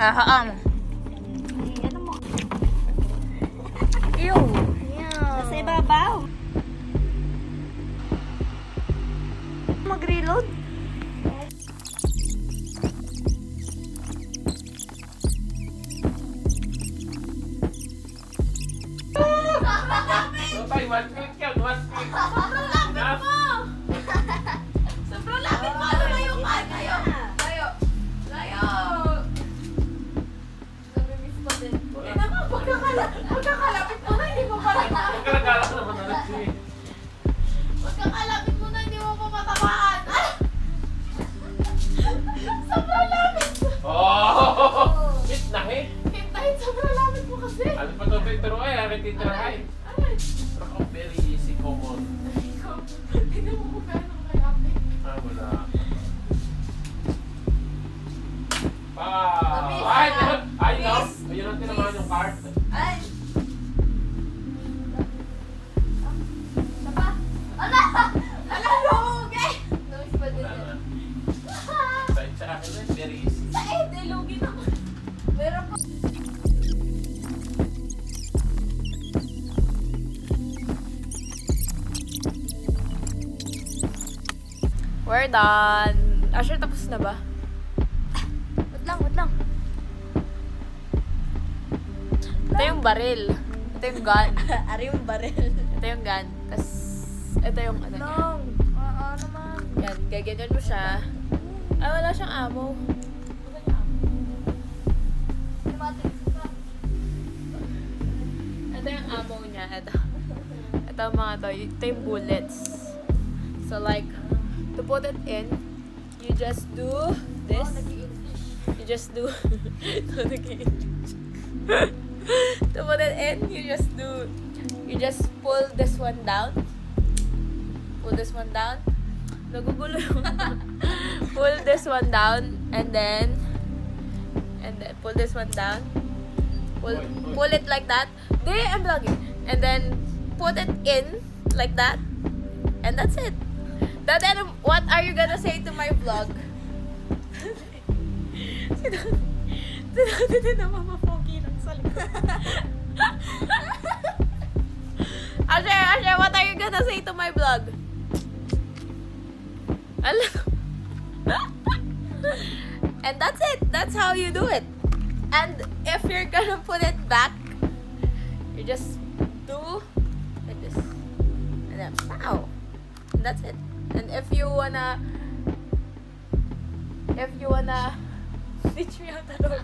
Hahaan. Ano mo? Ew. Nasa ibabaw. Mag-reload. One click yan, one click. Sobrang lapit mo! Sobrang lapit mo! Ano layo ka? Layo! Layo! Layo! Nabimiss ko din. Eh naman, pagkakalapit mo na, hindi mo pa rin. Pagkalagala ka naman na siya. Pagkakalapit mo na, hindi mo pa matamaan. Sobrang lapit! Oh! Hit na hit! Hit na hit, sobrang lapit mo kasi. Ano pa ito? Pero ay, akin titirahay. Very easy, common. Tignan mo kung gaano kalapit. Ah, wala. Ay, ay, no. Ayun ang tinamaan yung card. Ay! Sapa! Ala! Ala, lugi! Lugi pa din yan. Sa akin rin, very easy. Sa ede, lugi naman. Meron pa. We're done. Asher, tapos na ba? Wait lang. Ito yung baril. Ito yung gun. Ari yung baril. Ito yung gun. Tapos, ito yung ano niya. Naman. Yan, gaganyan mo siya. Ay, wala siyang ammo. Ito yung ammo niya. Ito mga to. Ito yung bullets. So, like, to put it in, you just do this. You just do to put it in, you just pull this one down. Pull this one down. Nagugulo yung pull this one down and then pull this one down. Pull it like that. I'm vlogging. And then put it in like that. And that's it. Then what are you gonna say to my vlog? Si Dati na mamapogi lang sa likod. Asher, what are you gonna say to my vlog? And that's it. That's how you do it. And if you're gonna put it back, you just do like this. And then, pow. And that's it. And if you wanna teach me how to log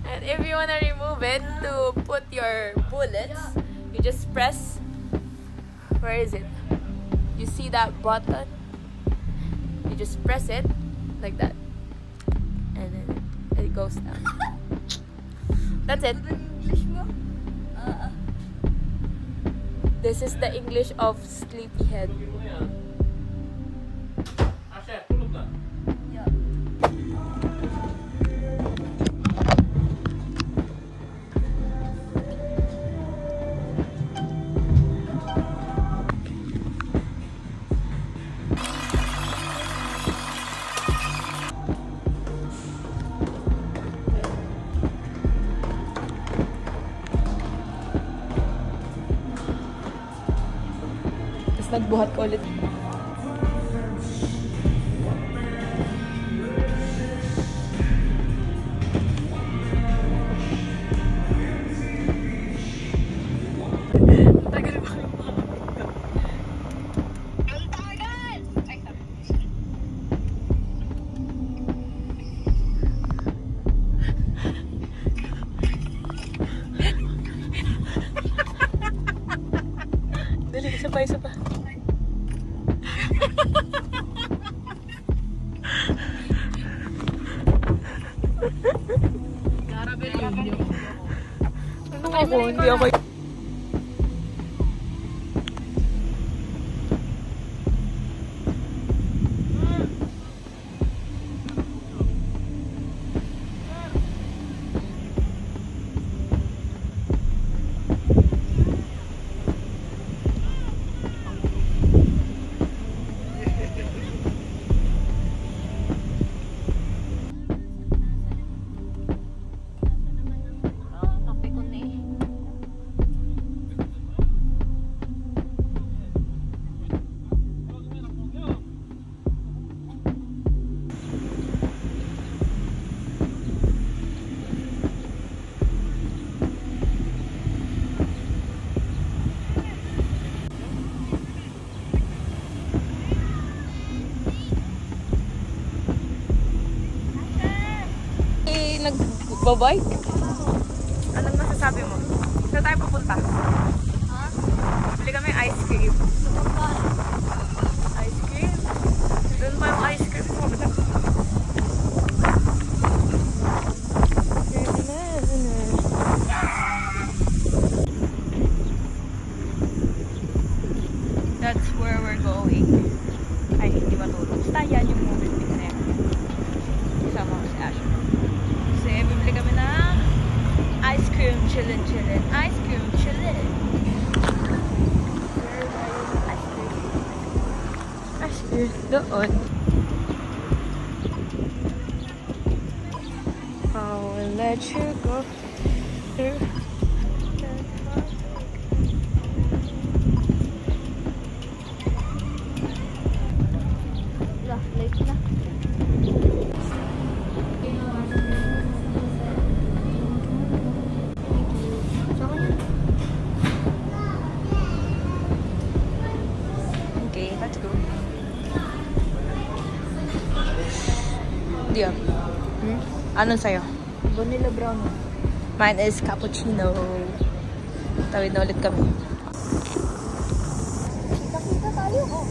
and if you wanna remove it to put your bullets, you just press. Where is it? You see that button? You just press it like that, and then it goes down. That's it. This is the English of sleepyhead. Asher, tulog na. Nagbuhat ko ulit. Tagal ba? Ang tagal! Dali, isa pa. Hindi ako. nagbabike? Anong masasabi mo? Saan tayo pupunta? Ha? Bili kami ice cream. Ice cream? Doon pa yung ice cream mo. That's where we're going. Ay, hindi matulog. Basta yan yung moment din na yan. Kasama ko si Asher. Kasi bibili kami ng ice cream, chillin'. Ice cream, chillin'. Ice cream. Doon. I will let you go through. Late na. Okay, let's go. Diyan. Anong sa'yo? Vanilla brown. Mine is cappuccino. Tawid na ulit kami. Kita tayo. Oh.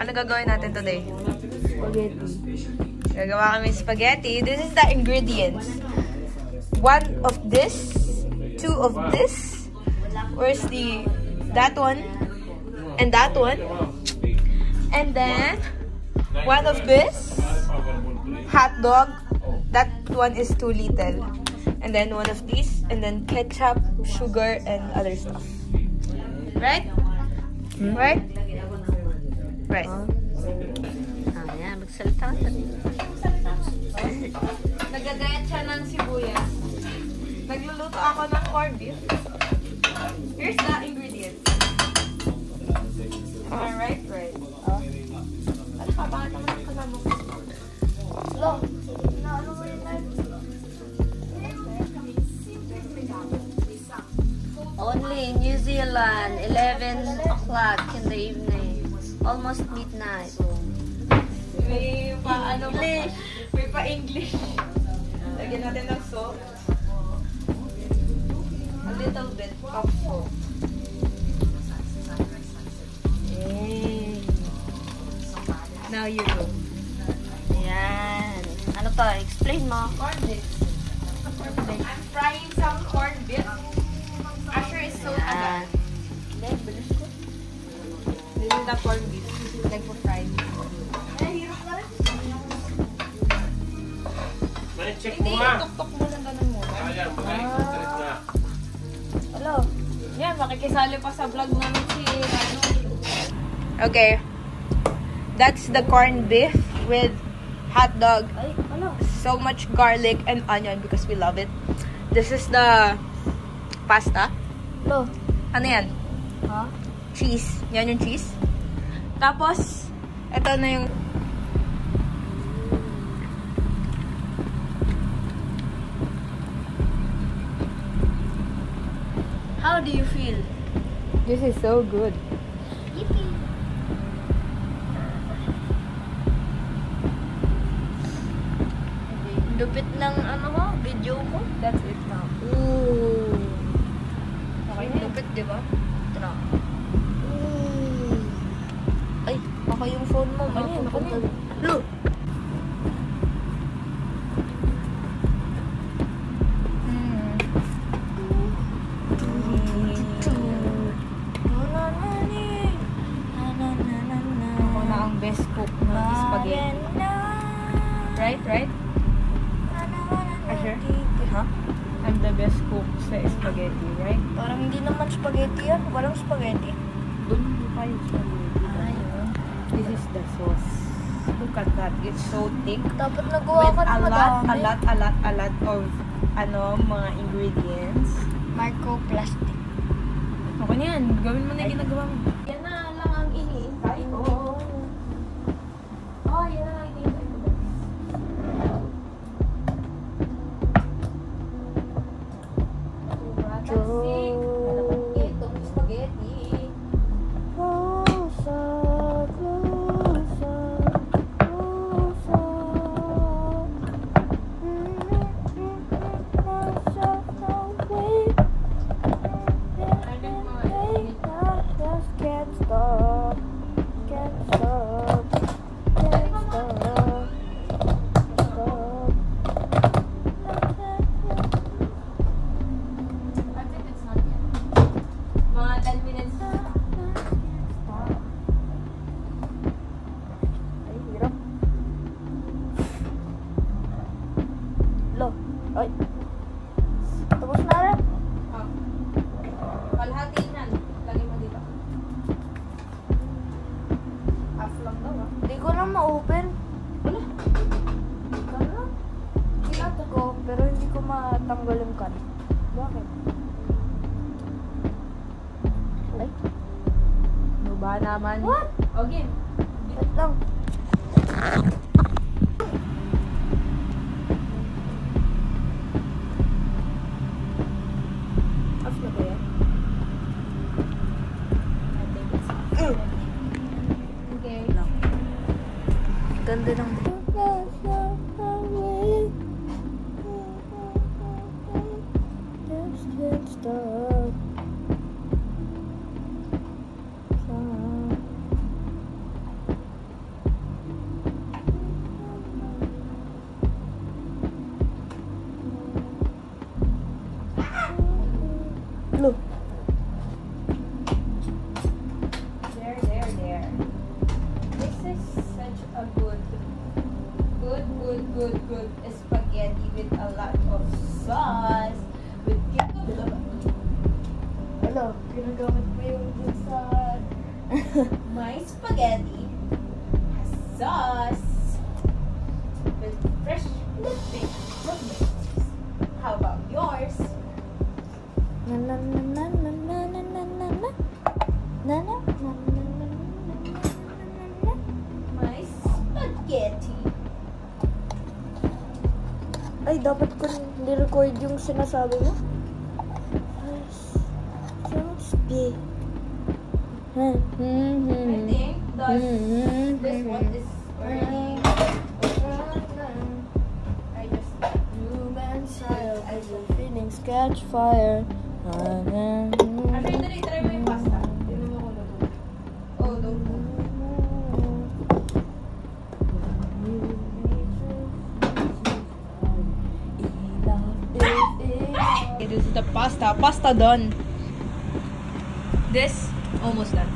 Ano gagawin natin today? Spaghetti. Gagawa kami spaghetti. This is the ingredients. 1 of this, 2 of this. Where's that one? And that one. And then 1 of this. Hot dog. That one is too little. And then 1 of these. And then ketchup, sugar, and other stuff. Right? Right? Right. Ayan, magsalita ka. Nagagayat siya ng sibuyas. Nagluluto ako ng corned beef. Here's the ingredients. Alright, right. Ano pa? Bakit naman ang kasama ko? Lo, ano mo yun? Milan, 11 o'clock in the evening. Almost midnight. May pa-English. May pa-English. Lagyan natin ng salt. A little bit of salt. Now you go. Yan. Ano to? Explain mo. Corn beef. I'm frying some corn beef. Asher is so Yan. This is the corn beef. Nagpo-fry. check Hindi, mo nga. tuk-tuk mo lang ganun muna. Ayan, mag-interest na. Hello. Yan, makikisali pa sa vlog namin si ano. Okay. That's the corned beef with hot dog. Ay, ano? So much garlic and onion because we love it. This is the pasta. Lo. Ano yan? Ha? Cheese. Yan yung cheese. Tapos, ito na yung... How do you feel? This is so good. Yippee! Lupit ng ano mo, video ko. That's it now. Ooh. Okay na. Lupit, di ba? Tara. Ay, baka yung phone mo. Ano yan? Ano yan? Look! Ako na ang best cook ng spaghetti. Right? Right? Asher? Ha? I'm the best cook sa spaghetti, right? Parang hindi naman spaghetti yan. Walang spaghetti. Doon hindi pa yung spaghetti. Ayun. This is the sauce. Look at that. It's so thick. Dapat nagawa With ka ng madami. a lot of mga ingredients. Microplastic. Ako na yan. Gawin mo na yung ginagawa mo. Yan na lang ang iniintay ko. Oh, yan na lang ang iniintay ko. Itong spaghetti. Mga 10 minutes. Ay, hirap. Lo. Ay. Tapos na rin. Oh. Kalahati yan. Lagay mo dito. Half lang daw ah. Hindi ko na ma-open. Wala. Wala. Kinata ko, pero hindi ko matanggal yung kan. Bakit? Ay. Ano ba naman? What? Okay. Wait lang. Off na ba yan? I think it's off. Okay. Ganda ng... Look. There. This is such a good spaghetti with a lot of sauce. With Hello, ginagamit mo yung dun sa... my spaghetti has sauce with fresh vegetables. How about yours? Na na na na na na na na na na na na na My spaghetti. Ay, dapat ko ni-record yung sinasabi mo. be. I think this one is burning. I just Feelings catch fire. After the day, try mo yung pasta. Tignan mo kung luto. Oh, luto. Okay, this is the pasta. Pasta done. This almost done.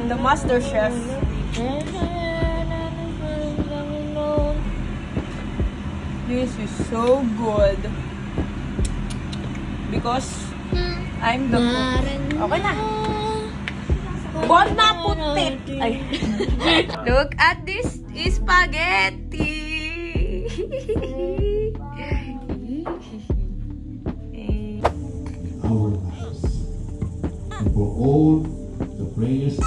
The master chef. This is so good because I'm the cook. Okay na. Bon na putit. Ay. Look at this spaghetti. Our lives. And for all the prayers.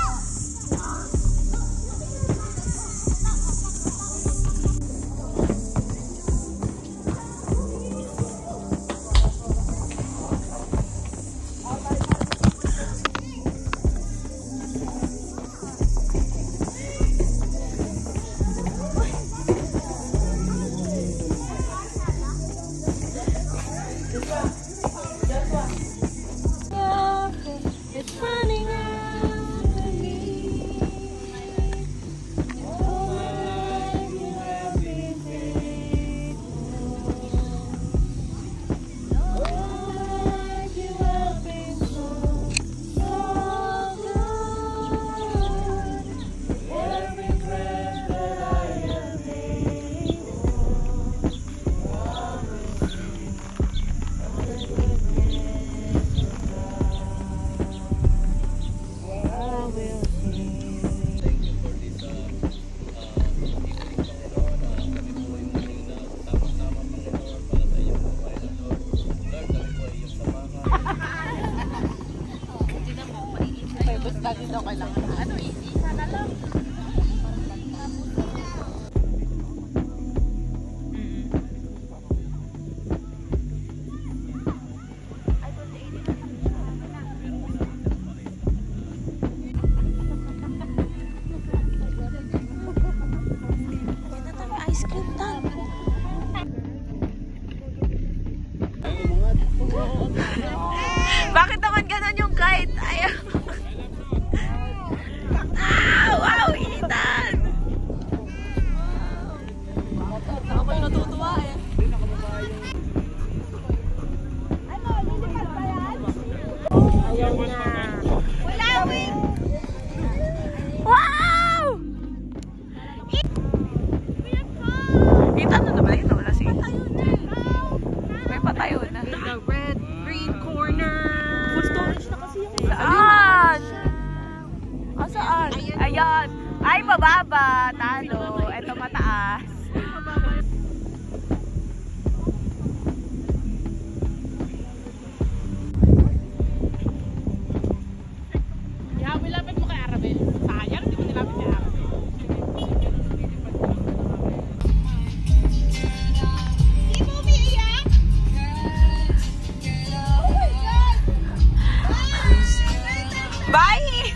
Bakit naman ganon yung kite? Ayaw. Ah, wow, Ethan! Ako pa natutuwa eh. Ano, lilipad ba yan? Ayaw na. Wala, wing! Wow! Ethan, ano ba yun? Wala si Ethan. May patayo na. The red, green corner. Full storage na kasi yung saan? Saan? Ayan. Ay, mababa. Talo. Ito mataas. Ilapit mo kay Arabel. Sayang, hindi mo nilapit kay Arabel. Di mo umiiyak? Oh my God! Bye!